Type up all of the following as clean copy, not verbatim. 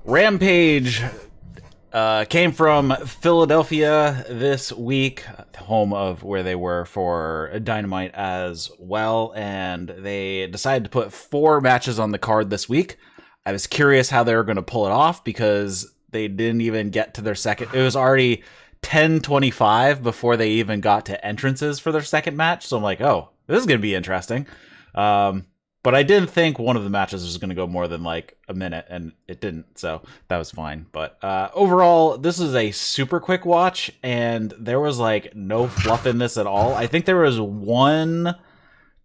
Rampage came from Philadelphia this week, home of where they were for Dynamite as well, and they decided to put 4 matches on the card this week. I was curious how they were going to pull it off because they didn't even get to their second. It was already 10:25 before they even got to entrances for their second match, so I'm like, oh, this is going to be interesting. But I didn't think one of the matches was going to go more than like a minute, and it didn't, so that was fine. But overall, this is a super quick watch, and there was like no fluff in this at all. I think there was one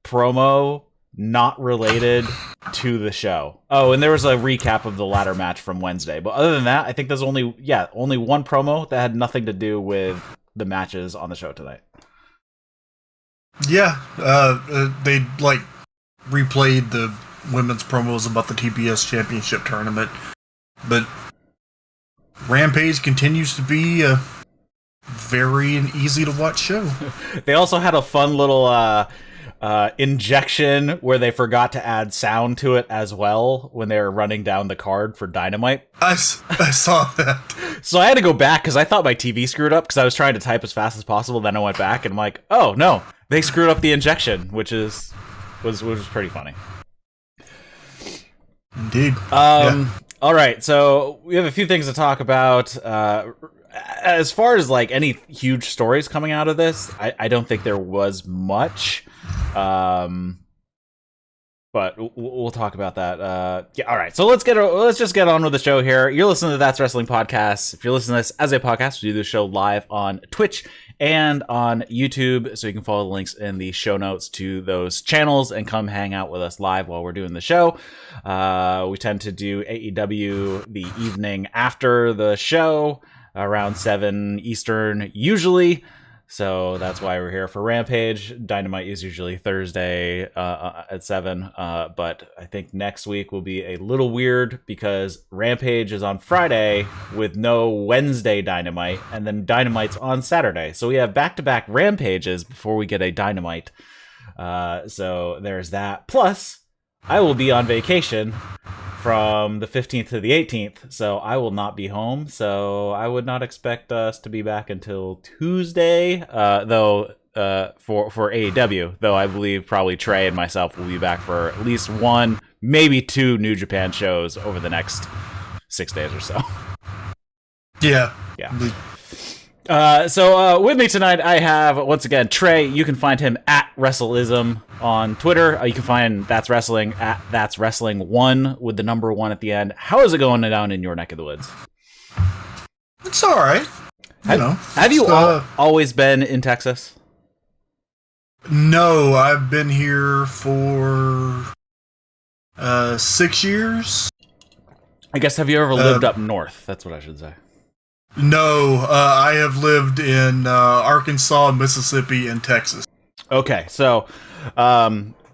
promo not related to the show. Oh, and there was a recap of the ladder match from Wednesday. But other than that, I think there's only one promo that had nothing to do with the matches on the show tonight. Yeah, they like replayed the women's promos about the TBS Championship tournament, but Rampage continues to be a very and easy to watch show. They also had a fun little injection where they forgot to add sound to it as well when they were running down the card for Dynamite. I saw that. So I had to go back because I thought my TV screwed up because I was trying to type as fast as possible. Then I went back and I'm like, oh no, they screwed up the injection, which was pretty funny. Indeed. Yeah. All right, so we have a few things to talk about. As far as like any huge stories coming out of this, I don't think there was much. But we'll talk about that. Yeah, all right. So let's just get on with the show here. You're listening to That's Wrestling Podcast. If you're listening to this as a podcast, we do this show live on Twitch and on YouTube, so you can follow the links in the show notes to those channels and come hang out with us live while we're doing the show. We tend to do AEW the evening after the show, around 7 Eastern usually. So that's why we're here for Rampage. Dynamite is usually Thursday at 7. But I think next week will be a little weird because Rampage is on Friday with no Wednesday Dynamite. And then Dynamite's on Saturday. So we have back-to-back Rampages before we get a Dynamite. So there's that. Plus, I will be on vacation from the 15th to the 18th, so I will not be home, so I would not expect us to be back until Tuesday, though for AEW, though I believe probably Trae and myself will be back for at least 1, maybe 2 New Japan shows over the next 6 days or so. Yeah. So with me tonight, I have, once again, Trae. You can find him at WrestleIsm on Twitter. You can find That's Wrestling at That's Wrestling 1 with the number 1 at the end. How is it going down in your neck of the woods? It's all right. Have you always been in Texas? No, I've been here for 6 years. I guess, have you ever lived up north? That's what I should say. No, I have lived in Arkansas, Mississippi, and Texas. Okay, so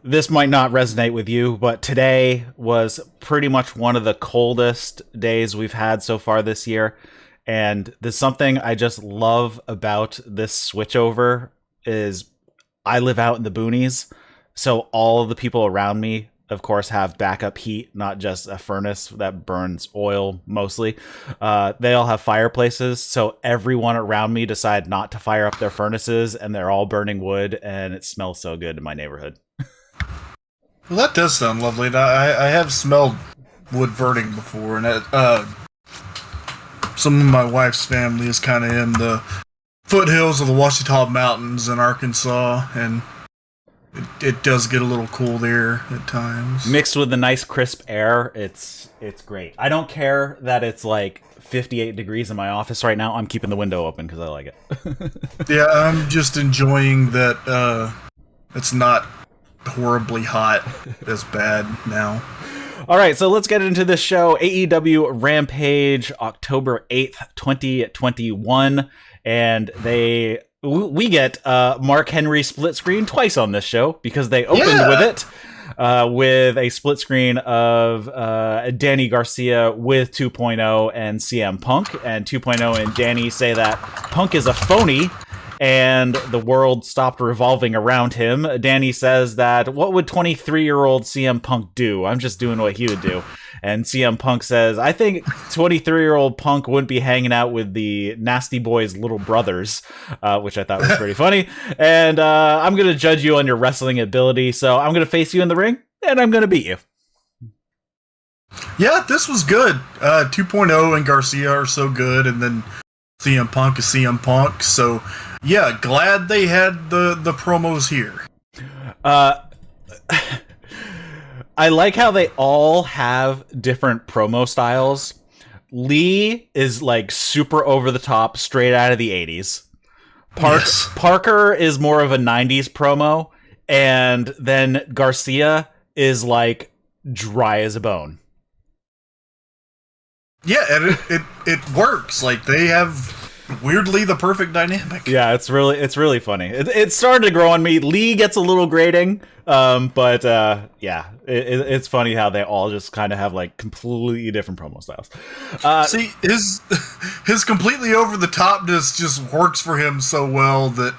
this might not resonate with you, but today was pretty much one of the coldest days we've had so far this year. And there's something I just love about this switchover is I live out in the boonies, so all of the people around me, of course, have backup heat, not just a furnace that burns oil mostly. They all have fireplaces, so everyone around me decided not to fire up their furnaces, and they're all burning wood, and it smells so good in my neighborhood. Well, that does sound lovely. I have smelled wood burning before, and some of my wife's family is kind of in the foothills of the Ouachita Mountains in Arkansas, and it does get a little cool there at times. Mixed with the nice crisp air, it's great. I don't care that it's like 58 degrees in my office right now. I'm keeping the window open because I like it. Yeah, I'm just enjoying that it's not horribly hot as bad now. All right, so let's get into this show. AEW Rampage, October 8th, 2021. And we get Mark Henry split screen twice on this show because they opened with it with a split screen of Danny Garcia with 2.0 and CM Punk. And 2.0 and Danny say that Punk is a phony and the world stopped revolving around him. Danny says that, what would 23-year-old CM Punk do? I'm just doing what he would do. And CM Punk says, I think 23-year-old Punk wouldn't be hanging out with the Nasty Boys' little brothers, which I thought was pretty funny. And I'm going to judge you on your wrestling ability, so I'm going to face you in the ring, and I'm going to beat you. Yeah, this was good. 2.0 and Garcia are so good, and then CM Punk is CM Punk. So, yeah, glad they had the promos here. I like how they all have different promo styles. Lee is like super over the top, straight out of the 80s. Yes. Parker is more of a 90s promo, and then Garcia is like dry as a bone. Yeah, and it works. Like, they have weirdly the perfect dynamic. Yeah, it's really funny. It started to grow on me. Lee gets a little grating, but yeah, it's funny how they all just kind of have like completely different promo styles. See, his completely over the topness just works for him so well that,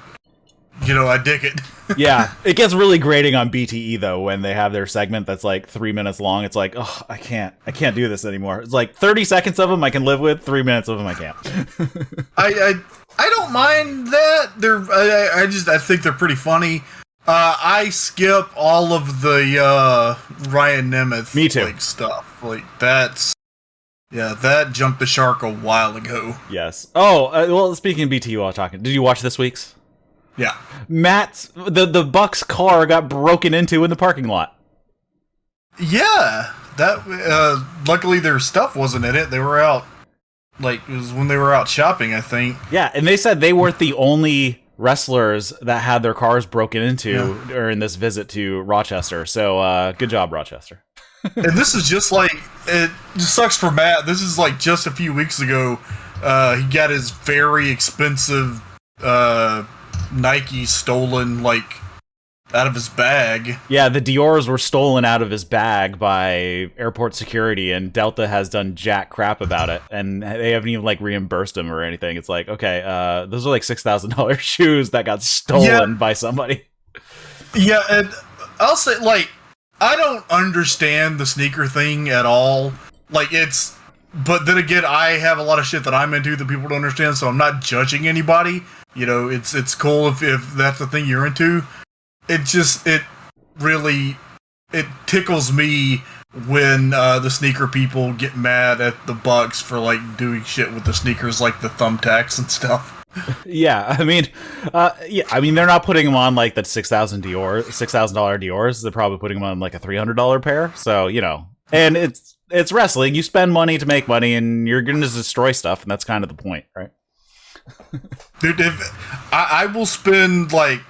you know, I dig it. Yeah, it gets really grating on BTE though when they have their segment that's like 3 minutes long. It's like, oh, I can't do this anymore. It's like 30 seconds of them I can live with, 3 minutes of them I can't. I don't mind that. I think they're pretty funny. I skip all of the Ryan Nemeth Me too. Like, stuff. Like, that jumped the shark a while ago. Yes. Oh, well, speaking of BTE while talking, did you watch this week's? Yeah. The Bucks car got broken into in the parking lot. Yeah. That luckily their stuff wasn't in it. They were out, like, it was when they were out shopping, I think. Yeah, and they said they weren't the only wrestlers that had their cars broken into during this visit to Rochester. So good job, Rochester. And this is just like, it just sucks for Matt. This is like just a few weeks ago. He got his very expensive Nike stolen, like, out of his bag. Yeah, the Dior's were stolen out of his bag by airport security, and Delta has done jack crap about it, and they haven't even like reimbursed him or anything. It's like, okay, those are like $6,000 shoes that got stolen by somebody. Yeah, and I'll say, like, I don't understand the sneaker thing at all. Like, but then again, I have a lot of shit that I'm into that people don't understand, so I'm not judging anybody. You know, it's cool if that's the thing you're into. It really tickles me when the sneaker people get mad at the Bucks for like doing shit with the sneakers, like the thumbtacks and stuff. Yeah, I mean, they're not putting them on like that $6,000 Dior's. They're probably putting them on like a $300 pair. So, you know, and it's wrestling. You spend money to make money, and you're going to destroy stuff, and that's kind of the point, right? Dude, if I will spend like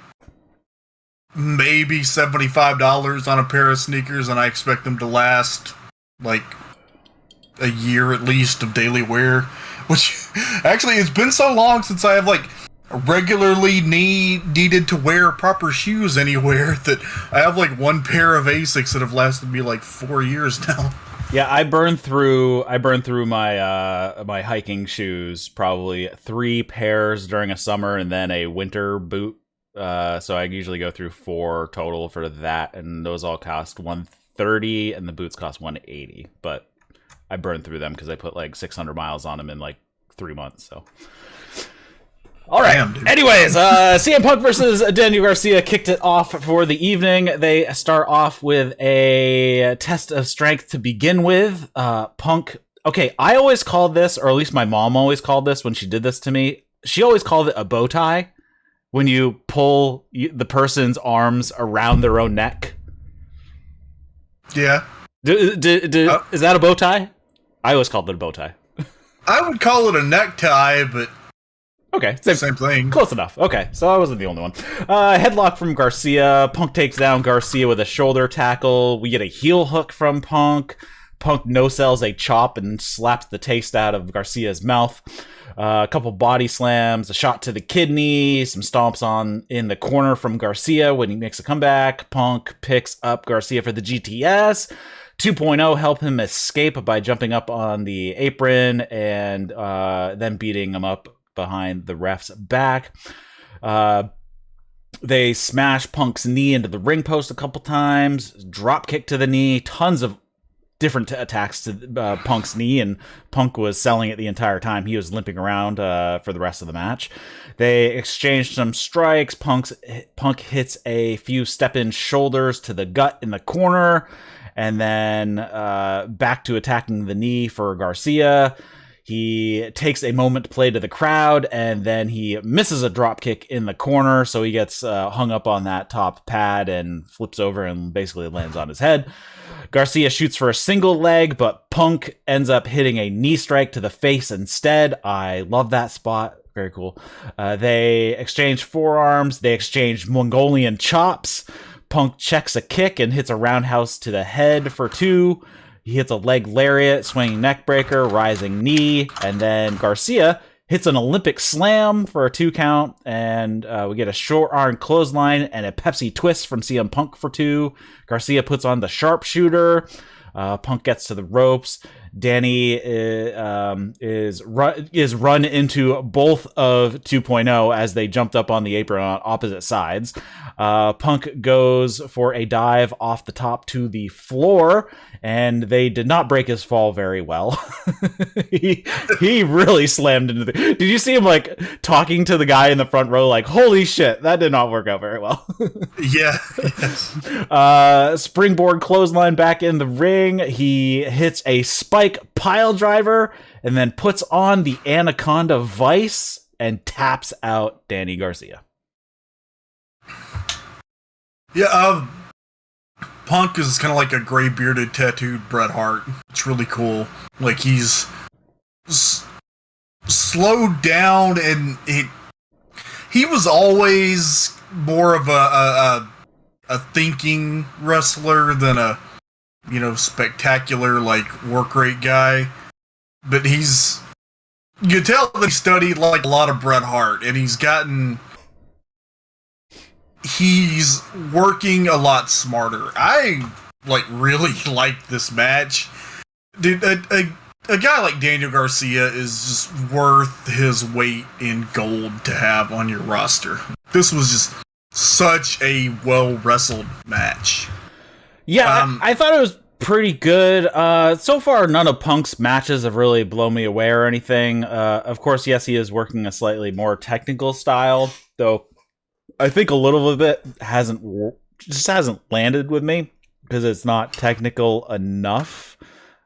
maybe $75 on a pair of sneakers, and I expect them to last like a year at least of daily wear. Which actually, it's been so long since I have like regularly needed to wear proper shoes anywhere that I have like one pair of Asics that have lasted me like 4 years now. Yeah, I burned through my my hiking shoes, probably 3 pairs during a summer and then a winter boot. So I usually go through 4 total for that, and those all cost $130, and the boots cost $180. But I burned through them because I put like 600 miles on them in like 3 months. So, all right. Damn, anyways, CM Punk versus Daniel Garcia kicked it off for the evening. They start off with a test of strength to begin with. Punk. Okay, I always called this, or at least my mom always called this when she did this to me. She always called it a bow tie, when you pull the person's arms around their own neck. Yeah. Is that a bow tie? I always called it a bow tie. I would call it a necktie, but okay, same thing. Close enough. Okay, so I wasn't the only one. Headlock from Garcia. Punk takes down Garcia with a shoulder tackle. We get a heel hook from Punk. Punk no-sells a chop and slaps the taste out of Garcia's mouth. A couple body slams, a shot to the kidney, some stomps in the corner from Garcia when he makes a comeback. Punk picks up Garcia for the GTS. 2.0 help him escape by jumping up on the apron and then beating him up behind the ref's back. They smash Punk's knee into the ring post a couple times, drop kick to the knee, tons of different attacks to Punk's knee, and Punk was selling it the entire time. He was limping around for the rest of the match. They exchanged some strikes. Punk hits a few step-in shoulders to the gut in the corner, and then back to attacking the knee for Garcia. He takes a moment to play to the crowd, and then he misses a drop kick in the corner, so he gets hung up on that top pad and flips over and basically lands on his head. Garcia shoots for a single leg, but Punk ends up hitting a knee strike to the face instead. I love that spot. Very cool. They exchange forearms. They exchange Mongolian chops. Punk checks a kick and hits a roundhouse to the head for 2. He hits a leg lariat, swinging neck breaker, rising knee, and then Garcia hits an Olympic slam for a 2 count, and we get a short arm clothesline and a Pepsi twist from CM Punk for 2. Garcia puts on the sharpshooter. Punk gets to the ropes. Danny is run into both of 2.0 as they jumped up on the apron on opposite sides. Punk goes for a dive off the top to the floor, and they did not break his fall very well. he really slammed into the... Did you see him like talking to the guy in the front row like, holy shit, that did not work out very well? Yeah. Yes. Springboard clothesline back in the ring. He hits a spike pile driver and then puts on the Anaconda Vice and taps out Danny Garcia. Yeah, Punk is kind of like a gray bearded tattooed Bret Hart. It's really cool. Like he's slowed down, and he was always more of a thinking wrestler than a spectacular like work rate guy. But you can tell that he studied like a lot of Bret Hart, and he's working a lot smarter. I really like this match. Dude, a guy like Daniel Garcia is just worth his weight in gold to have on your roster. This was just such a well-wrestled match. Yeah, I thought it was pretty good. So far, none of Punk's matches have really blown me away or anything. Of course, yes, he is working a slightly more technical style, though I think a little bit hasn't landed with me because it's not technical enough,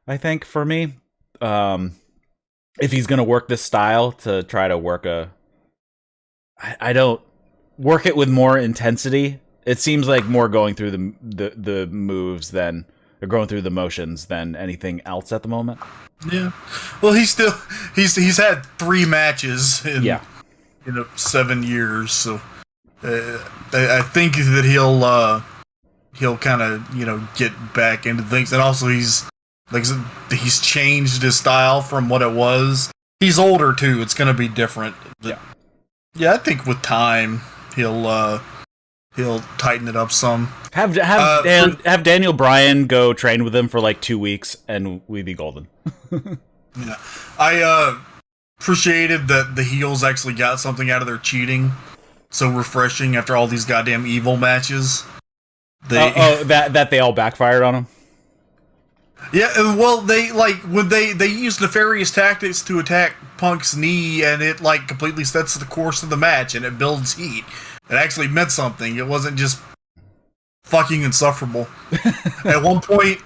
I think, for me. If he's going to work this style to try to work I don't work it with more intensity. It seems like more going through the moves than or going through the motions than anything else at the moment. Yeah. Well, he's had 3 matches in 7 years, so I think that he'll kind of get back into things, and also he's changed his style from what it was. He's older too; it's going to be different. But yeah, I think with time he'll tighten it up some. Have Daniel Bryan go train with him for like 2 weeks, and we'd be golden. Yeah, I appreciated that the heels actually got something out of their cheating. So refreshing after all these goddamn evil matches. That they all backfired on him. Yeah, well, when they use nefarious tactics to attack Punk's knee, and it completely sets the course of the match, and it builds heat. It actually meant something. It wasn't just fucking insufferable. At one point,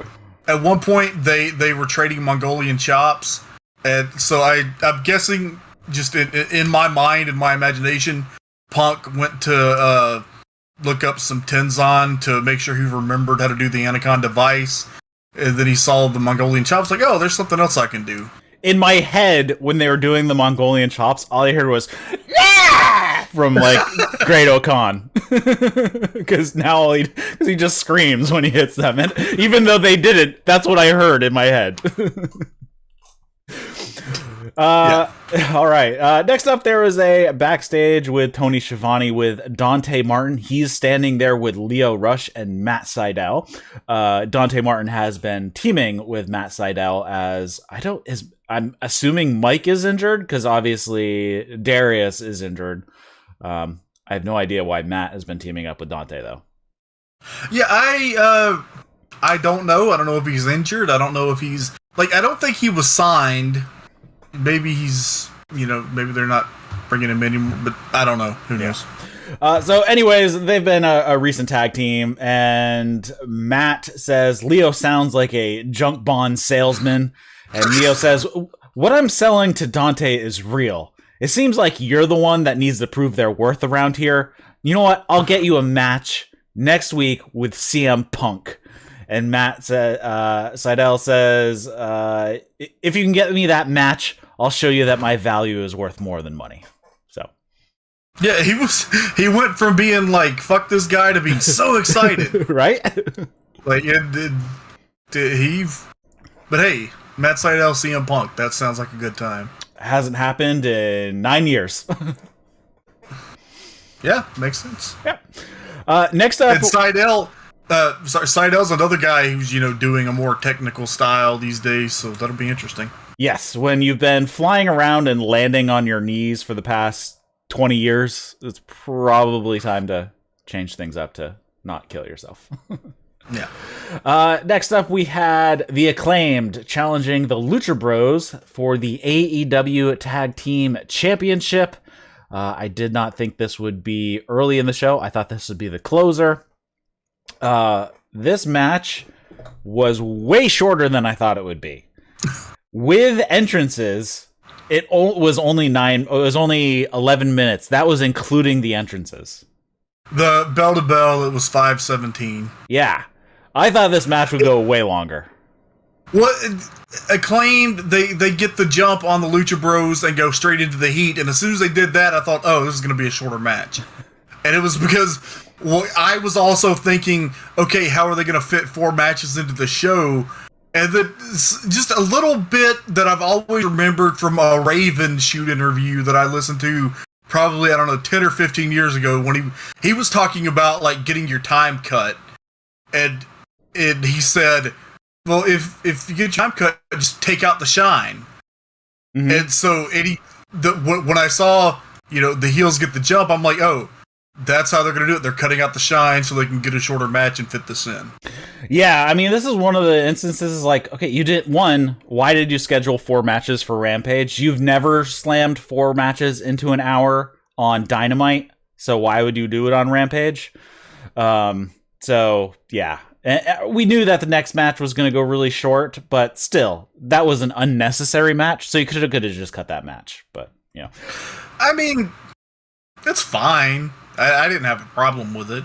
they were trading Mongolian chops, and so I'm guessing, just in my mind, in my imagination, Punk went to look up some Tenzan to make sure he remembered how to do the Anaconda Vice, and then he saw the Mongolian chops, like, oh, there's something else I can do. In my head, when they were doing the Mongolian chops, all I heard was, yeah! From, Great Okan. Because now he just screams when he hits them. And even though they didn't, that's what I heard in my head. All right. Next up, there is a backstage with Tony Schiavone with Dante Martin. He's standing there with Lio Rush and Matt Sydal. Dante Martin has been teaming with Matt Sydal I'm assuming Mike is injured because obviously Darius is injured. I I have no idea why Matt has been teaming up with Dante, though. Yeah, I don't know. I don't know if he's injured. I don't know if he's... Like, I don't think he was signed. Maybe he's... maybe they're not bringing him anymore, but I don't know. Who knows? So anyways, they've been a recent tag team, and Matt says, Lio sounds like a junk bond salesman. And Lio says, what I'm selling to Dante is real. It seems like you're the one that needs to prove their worth around here. You know what? I'll get you a match next week with CM Punk. And Matt Seidel says, if you can get me that match, I'll show you that my value is worth more than money. So, yeah, he went from being like, fuck this guy to being so excited. Right? Like, but hey, Matt Seidel, CM Punk, that sounds like a good time. Hasn't happened in 9 years. Yeah, makes sense. Yeah. Next up, and Seidel's another guy who's doing a more technical style these days, so that'll be interesting. Yes, when you've been flying around and landing on your knees for the past 20 years, it's probably time to change things up to not kill yourself. Yeah. Next up, we had the Acclaimed challenging the Lucha Bros for the AEW Tag Team Championship. I did not think this would be early in the show. I thought this would be the closer. This match was way shorter than I thought it would be. With entrances, it was only 11 minutes. That was including the entrances. The bell to bell, it was 5:17. Yeah. I thought this match would go way longer. What Acclaimed, they get the jump on the Lucha Bros and go straight into the heat, and as soon as they did that, I thought, oh, this is going to be a shorter match. And it was because I was also thinking, okay, how are they going to fit 4 matches into the show? And then just a little bit that I've always remembered from a Raven shoot interview that I listened to probably, 10 or 15 years ago, when he was talking about like getting your time cut. And he said, well, if you get your time cut, just take out the shine. Mm-hmm. And so when I saw, the heels get the jump, I'm like, oh, that's how they're going to do it. They're cutting out the shine so they can get a shorter match and fit this in. Yeah, I mean, this is one of the instances like, okay, why did you schedule 4 matches for Rampage? You've never slammed 4 matches into an hour on Dynamite, so why would you do it on Rampage? So, yeah. We knew that the next match was going to go really short, but still, that was an unnecessary match, so you could have just cut that match, but, I mean, it's fine. I didn't have a problem with it.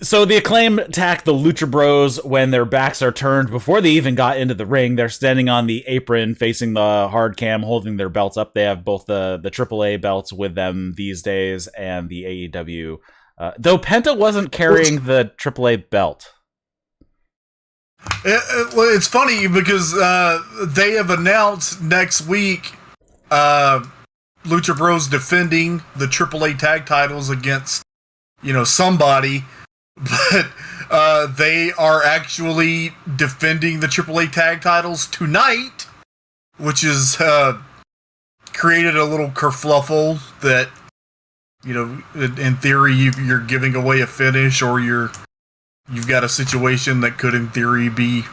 So the Acclaim attack the Lucha Bros when their backs are turned. Before they even got into the ring, they're standing on the apron facing the hard cam, holding their belts up. They have both the AAA belts with them these days and the AEW. Though Penta wasn't carrying the AAA belt. Well, it's funny because they have announced next week Lucha Bros defending the AAA tag titles against somebody, but they are actually defending the AAA tag titles tonight, which is created a little kerfluffle that, in theory you're giving away a finish, or you've got a situation that could in theory be,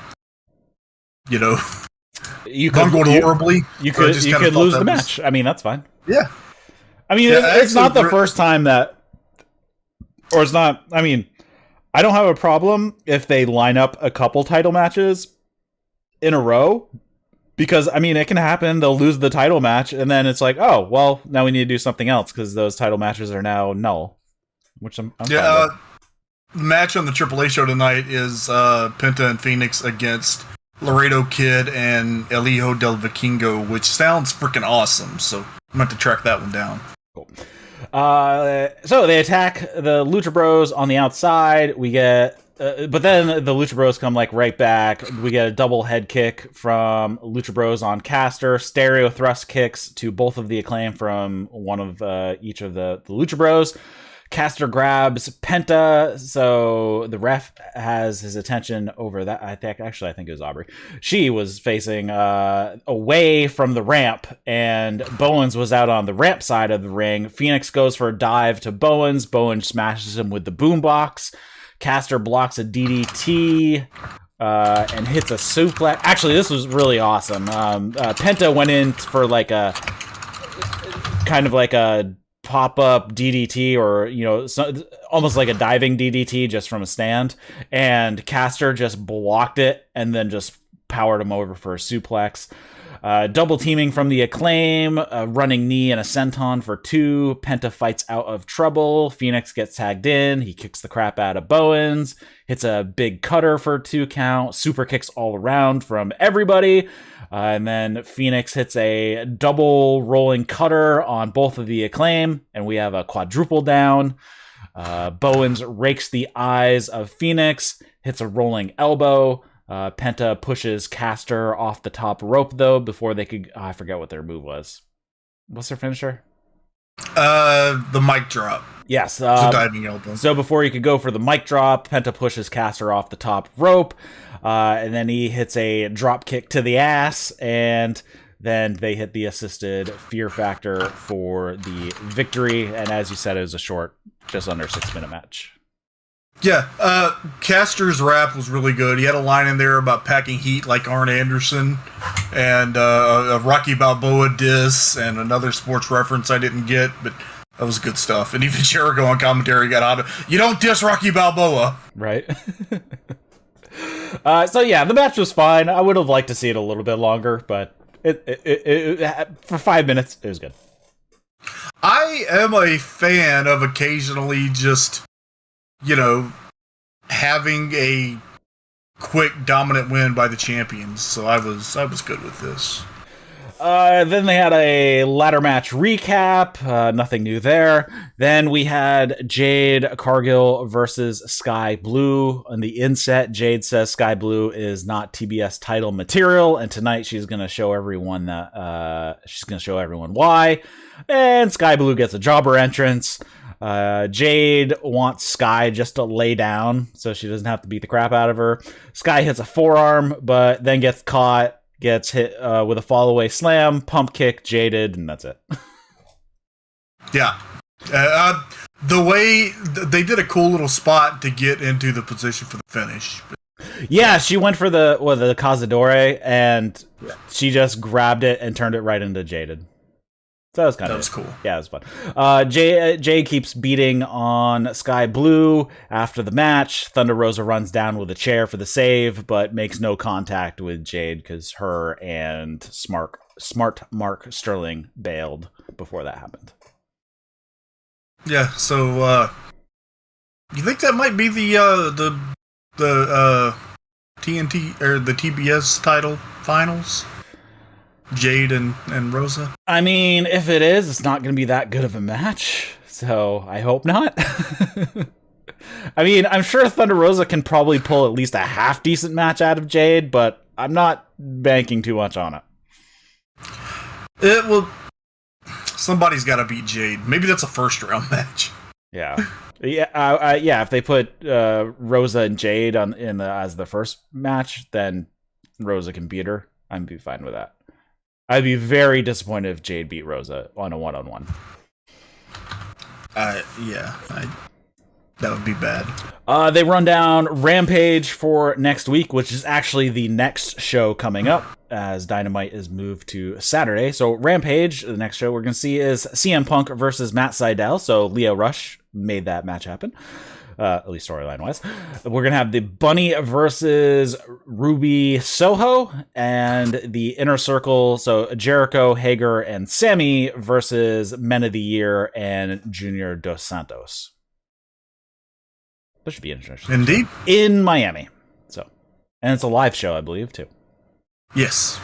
bungled horribly. You could lose the match. I mean, that's fine. Yeah. I mean, it's not the first time that... Or it's not... I mean, I don't have a problem if they line up a couple title matches in a row. Because, I mean, it can happen. They'll lose the title match, and then it's like, oh, well, now we need to do something else because those title matches are now null. Which I'm fine with. The match on the AAA show tonight is Penta and Phoenix against Laredo Kid and El Hijo del Vikingo, which sounds freaking awesome. So I'm going to have to track that one down. Cool. So they attack the Lucha Bros on the outside. We get, but then the Lucha Bros come like right back. We get a double head kick from Lucha Bros on Caster. Stereo thrust kicks to both of the Acclaim from one of each of the Lucha Bros. Caster grabs Penta, so the ref has his attention over that. I think it was Aubrey. She was facing away from the ramp, and Bowens was out on the ramp side of the ring. Phoenix goes for a dive to Bowens. Bowens smashes him with the boombox. Caster blocks a DDT. And hits a suplex. Actually, this was really awesome. Penta went in for like a kind of like a pop-up DDT, or almost like a diving DDT just from a stand, and Caster just blocked it and then just powered him over for a suplex. Double teaming from the Acclaim, a running knee and a senton for 2. Penta fights out of trouble. Phoenix gets tagged in. He kicks the crap out of Bowens. Hits a big cutter for 2 count. Super kicks all around from everybody. And then Phoenix hits a double rolling cutter on both of the Acclaim. And we have a quadruple down. Bowens rakes the eyes of Phoenix. Hits a rolling elbow. Penta pushes Caster off the top rope, though, before they could... I forget what their move was. What's their finisher? The mic drop. Yes. Diving elbow. So before he could go for the mic drop, Penta pushes Caster off the top rope, and then he hits a drop kick to the ass, and then they hit the assisted Fear Factor for the victory. And as you said, it was a short, just under 6-minute match. Yeah, Caster's rap was really good. He had a line in there about packing heat like Arn Anderson, and a Rocky Balboa diss, and another sports reference I didn't get, but that was good stuff. And even Jericho on commentary got out of, you don't diss Rocky Balboa. Right. So yeah, the match was fine. I would have liked to see it a little bit longer, but it for 5 minutes, it was good. I am a fan of occasionally just... having a quick dominant win by the champions. So I was good with this. Then they had a ladder match recap. Nothing new there. Then we had Jade Cargill versus Skye Blue. On the inset, Jade says Skye Blue is not TBS title material, and tonight she's going to show everyone why. And Skye Blue gets a jobber entrance. Jade wants Skye just to lay down so she doesn't have to beat the crap out of her. Skye hits a forearm, but then gets caught, gets hit with a fall-away slam, pump kick, jaded, and that's it. Yeah. The way they did a cool little spot to get into the position for the finish. Yeah, she went for the Cazadore, and she just grabbed it and turned it right into jaded. So that was cool. Yeah, it was fun. Jay keeps beating on Skye Blue after the match. Thunder Rosa runs down with a chair for the save, but makes no contact with Jade because her and Smart Mark Sterling bailed before that happened. Yeah, so you think that might be the TNT or the TBS title finals? Jade and Rosa? I mean, if it is, it's not going to be that good of a match, so I hope not. I mean, I'm sure Thunder Rosa can probably pull at least a half-decent match out of Jade, but I'm not banking too much on it. Somebody's got to beat Jade. Maybe that's a first-round match. Yeah. Yeah, if they put Rosa and Jade as the first match, then Rosa can beat her. I'd be fine with that. I'd be very disappointed if Jade beat Rosa on a one-on-one. That would be bad. They run down Rampage for next week, which is actually the next show coming up, as Dynamite is moved to Saturday. So Rampage, the next show we're going to see is CM Punk versus Matt Sydal. So Lio Rush made that match happen. At least storyline-wise. We're going to have the Bunny versus Ruby Soho, and the Inner Circle, so Jericho, Hager, and Sammy versus Men of the Year and Junior Dos Santos. That should be interesting. Indeed. In Miami. And it's a live show, I believe, too. Yes.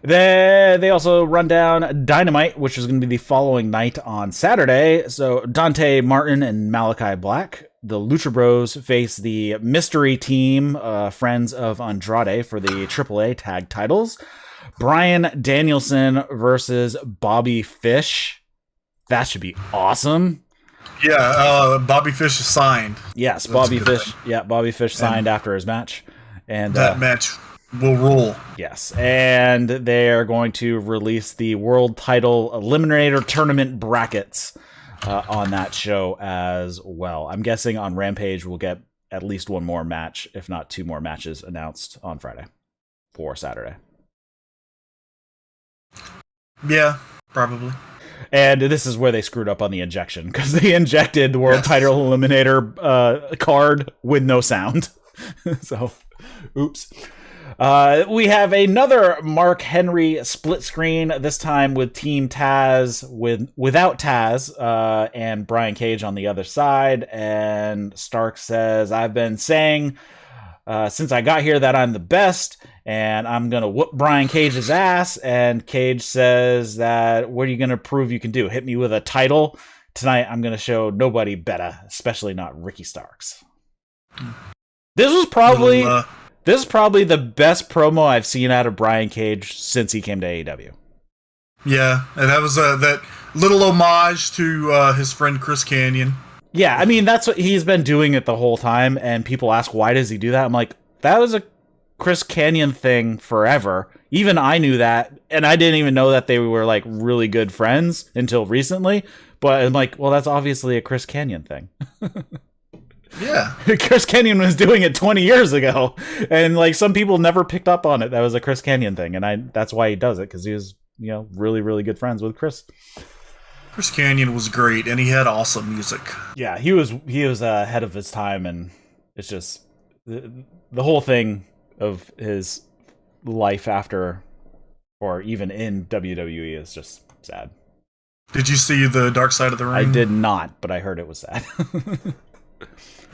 They also run down Dynamite, which is going to be the following night on Saturday. So Dante Martin and Malachi Black, the Lucha Bros, face the mystery team, Friends of Andrade, for the AAA tag titles. Bryan Danielson versus Bobby Fish. That should be awesome. Yeah, Bobby Fish is signed. Yes, That's Bobby a good Fish. thing. Yeah, Bobby Fish signed after his match, and That match will roll. yes, and they are going to release the World Title Eliminator Tournament brackets on that show as well. I'm guessing on Rampage we'll get at least one more match, if not two more matches, announced on Friday or Saturday. Yeah, probably. And this is where they screwed up on the injection, because they injected the World Title Eliminator card with no sound. So, oops. We have another Mark Henry split screen, this time with Team Taz, without Taz, and Brian Cage on the other side. And Stark says, I've been saying since I got here that I'm the best, and I'm going to whoop Brian Cage's ass. And Cage says that, what are you going to prove you can do? Hit me with a title? Tonight I'm going to show nobody better, especially not Ricky Starks. This is probably the best promo I've seen out of Brian Cage since he came to AEW. Yeah, and that was that little homage to his friend Chris Kanyon. Yeah, I mean, that's what he's been doing it the whole time, and people ask, why does he do that? I'm like, that was a Chris Kanyon thing forever. Even I knew that, and I didn't even know that they were, like, really good friends until recently, but I'm like, well, that's obviously a Chris Kanyon thing. Yeah. Chris Kanyon was doing it 20 years ago, and, like, some people never picked up on it. That was a Chris Kanyon thing, and that's why he does it, because he was, you know, really, really good friends with Chris. Chris Kanyon was great, and he had awesome music. Yeah, he was ahead of his time, and it's just the whole thing of his life after, or even in WWE, is just sad. Did you see the Dark Side of the Ring? I did not, but I heard it was sad.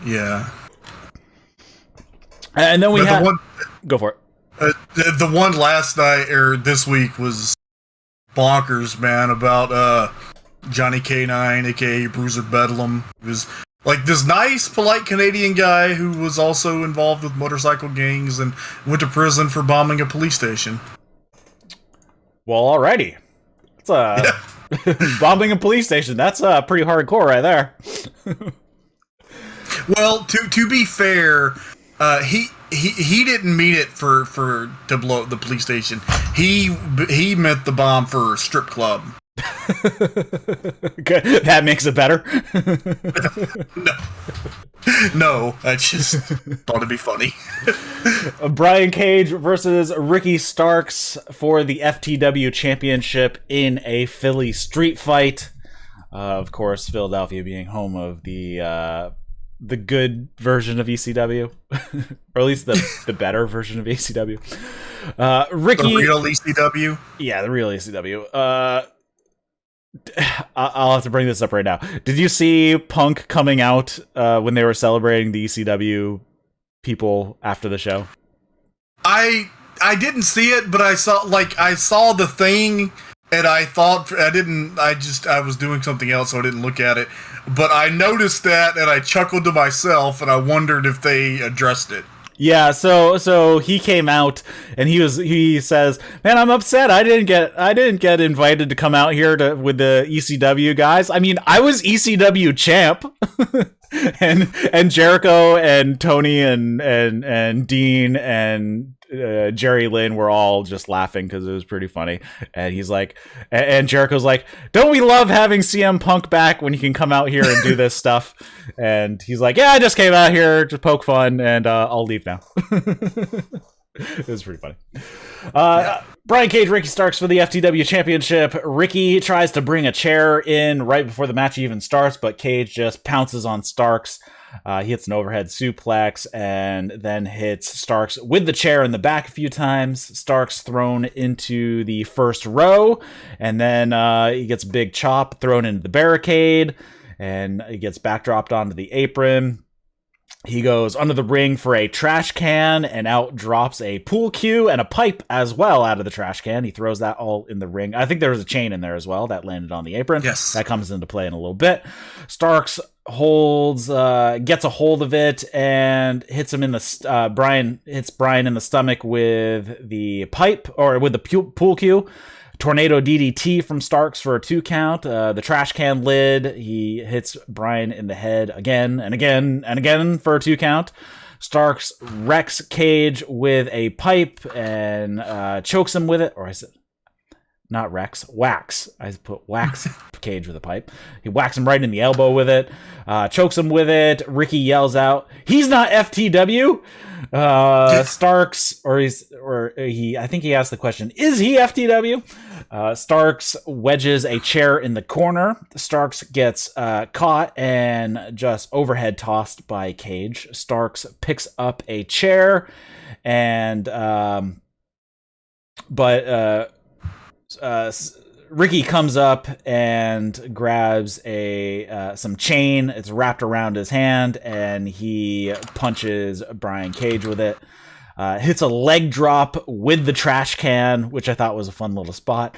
Yeah. And then we had... Go for it. The one last night, or this week, was bonkers, man, about Johnny K9, aka Bruiser Bedlam. He was like this nice, polite Canadian guy who was also involved with motorcycle gangs and went to prison for bombing a police station. Well, alrighty. It's bombing a police station. That's pretty hardcore right there. Well, to be fair, he didn't mean it to blow up the police station. He meant the bomb for a strip club. Good. That makes it better. No, I just thought it'd be funny. Brian Cage versus Ricky Starks for the FTW Championship in a Philly street fight. Of course, Philadelphia being home of the good version of ECW, or at least the better version of ECW. Ricky, the real ECW. Yeah, the real ECW. I'll have to bring this up right now. Did you see Punk coming out when they were celebrating the ECW people after the show? I didn't see it, but I saw the thing, and I thought I was doing something else, so I didn't look at it. But I noticed that, and I chuckled to myself, and I wondered if they addressed it. Yeah, so he came out and he says, "Man, I'm upset. I didn't get invited to come out here with the ECW guys. I mean, I was ECW champ." and Jericho and Tony and Dean and Jerry Lynn were all just laughing because it was pretty funny. And he's like, and Jericho's like, "Don't we love having CM Punk back when he can come out here and do this stuff?" And he's like, "Yeah, I just came out here to poke fun, and I'll leave now." It was pretty funny. Brian Cage, Ricky Starks for the FTW Championship. Ricky tries to bring a chair in right before the match even starts, but Cage just pounces on Starks. He hits an overhead suplex and then hits Starks with the chair in the back a few times. Starks thrown into the first row, and then he gets a big chop thrown into the barricade, and he gets backdropped onto the apron. He goes under the ring for a trash can, and out drops a pool cue and a pipe as well out of the trash can. He throws that all in the ring. I think there was a chain in there as well that landed on the apron. Yes. That comes into play in a little bit. Starks gets a hold of it and hits him in the Brian in the stomach with the pipe, or with the pool cue. tornado DDT from Starks for a 2 count. The trash can lid, he hits Bryan in the head again and again and again for a 2 count. Starks wrecks Cage with a pipe and chokes him with it. Or is it not Rex? Wax. I put wax Cage with a pipe. He whacks him right in the elbow with it. Chokes him with it. Ricky yells out, "He's not FTW." Starks, I think he asked the question, "Is he FTW?" Starks wedges a chair in the corner. Starks gets caught and just overhead tossed by Cage. Starks picks up a chair and Ricky comes up and grabs some chain. It's wrapped around his hand, and he punches Brian Cage with it. Hits a leg drop with the trash can, which I thought was a fun little spot.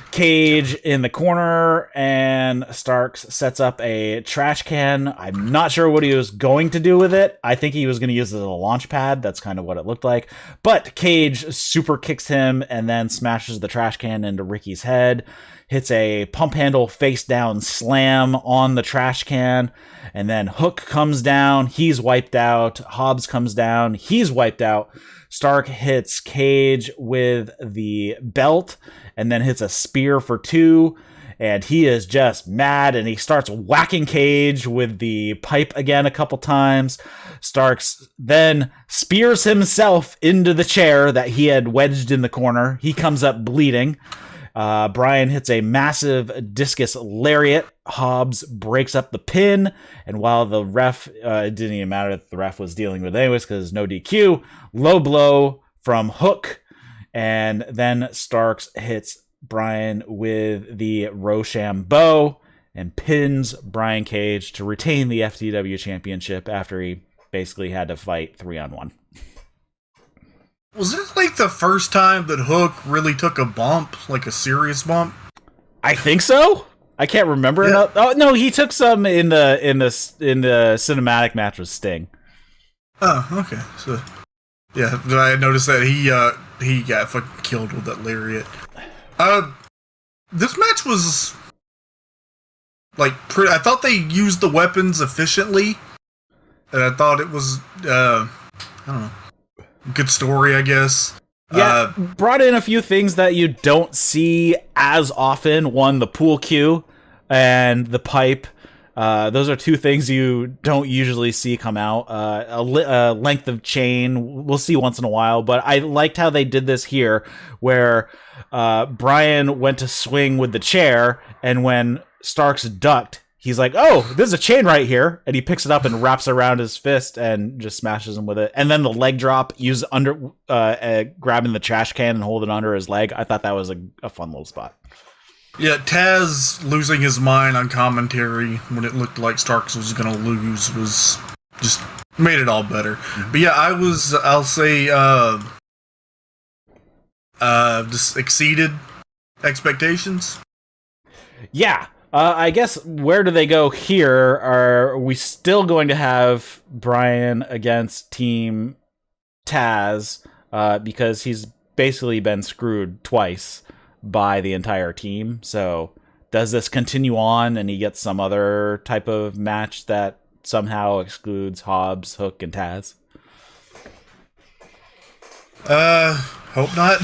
Cage in the corner, and Starks sets up a trash can. I'm not sure what he was going to do with it. I think he was going to use it as a launch pad. That's kind of what it looked like. But Cage super kicks him and then smashes the trash can into Ricky's head. Hits a pump handle face down slam on the trash can. And then Hook comes down. He's wiped out. Hobbs comes down. He's wiped out. Stark hits Cage with the belt and then hits a spear for 2. And he is just mad, and he starts whacking Cage with the pipe again a couple times. Starks then spears himself into the chair that he had wedged in the corner. He comes up bleeding. Bryan hits a massive discus lariat. Hobbs breaks up the pin, and while the ref, it didn't even matter that the ref was dealing with it anyways because no DQ, low blow from Hook, and then Starks hits Bryan with the Rochambeau and pins Brian Cage to retain the FTW championship after he basically had to fight 3-on-1. Was this like the first time that Hook really took a bump, like a serious bump? I think so. I can't remember. Yeah. Oh no, he took some in the cinematic match with Sting. Oh, okay. So yeah, I noticed that he got fucking killed with that lariat. This match was like I thought they used the weapons efficiently, and I thought it was I don't know. Good story, I guess. Yeah, brought in a few things that you don't see as often. One, the pool cue and the pipe. Those are 2 things you don't usually see come out. A length of chain we'll see once in a while, but I liked how they did this here, where Bryan went to swing with the chair, and when Starks ducked, he's like, "Oh, there's a chain right here," and he picks it up and wraps around his fist and just smashes him with it. And then the leg drop, use under grabbing the trash can and hold it under his leg. I thought that was a fun little spot. Yeah, Taz losing his mind on commentary when it looked like Starks was going to lose was just made it all better. Mm-hmm. But yeah, I'll say just exceeded expectations. Yeah. I guess where do they go here? Are we still going to have Bryan against Team Taz? Because he's basically been screwed twice by the entire team. So does this continue on and he gets some other type of match that somehow excludes Hobbs, Hook, and Taz? Hope not.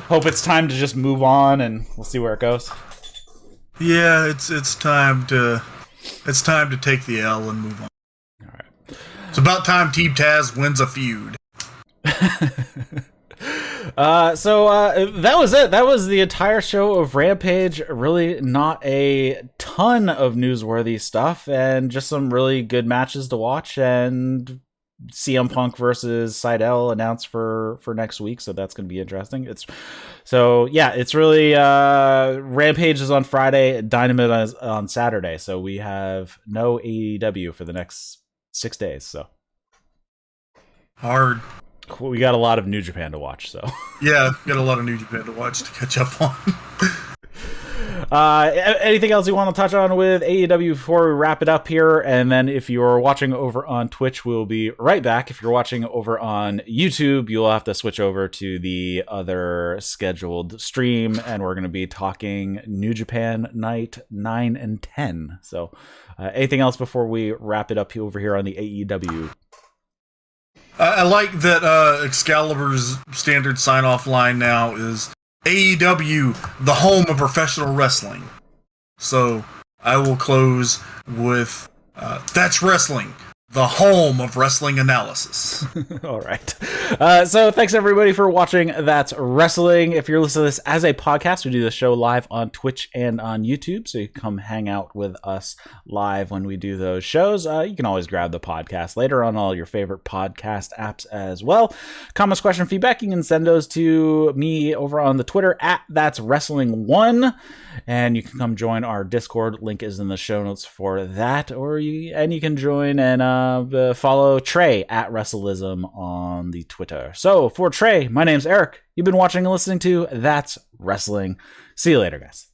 Hope it's time to just move on and we'll see where it goes. Yeah, it's time to take the L and move on. All right. It's about time Team Taz wins a feud. So that was it. That was the entire show of Rampage. Really not a ton of newsworthy stuff, and just some really good matches to watch. And CM Punk versus Seidel announced for next week, so that's going to be interesting. It's really Rampage is on Friday, Dynamite is on Saturday, so we have no AEW for the next 6 days. So hard. We got a lot of New Japan to watch, so yeah, got a lot of New Japan to watch to catch up on. Anything else you want to touch on with AEW before we wrap it up here? And then if you're watching over on Twitch, we'll be right back. If you're watching over on YouTube, you'll have to switch over to the other scheduled stream, and we're going to be talking New Japan Night 9 and 10. So anything else before we wrap it up over here on the AEW? I like that Excalibur's standard sign-off line now is AEW, the home of professional wrestling. So I will close with That's Wrestling, the home of wrestling analysis. All right. So thanks everybody for watching That's Wrestling. If you're listening to this as a podcast, we do the show live on Twitch and on YouTube, so you can come hang out with us live when we do those shows. You can always grab the podcast later on all your favorite podcast apps as well. Comments, question, feedback, you can send those to me over on the Twitter at That's Wrestling 1, and you can come join our Discord. Link is in the show notes for that, and you can join and follow Trae at Wrestleism on the Twitter. So for Trae, my name's Eric. You've been watching and listening to That's Wrestling. See you later, guys.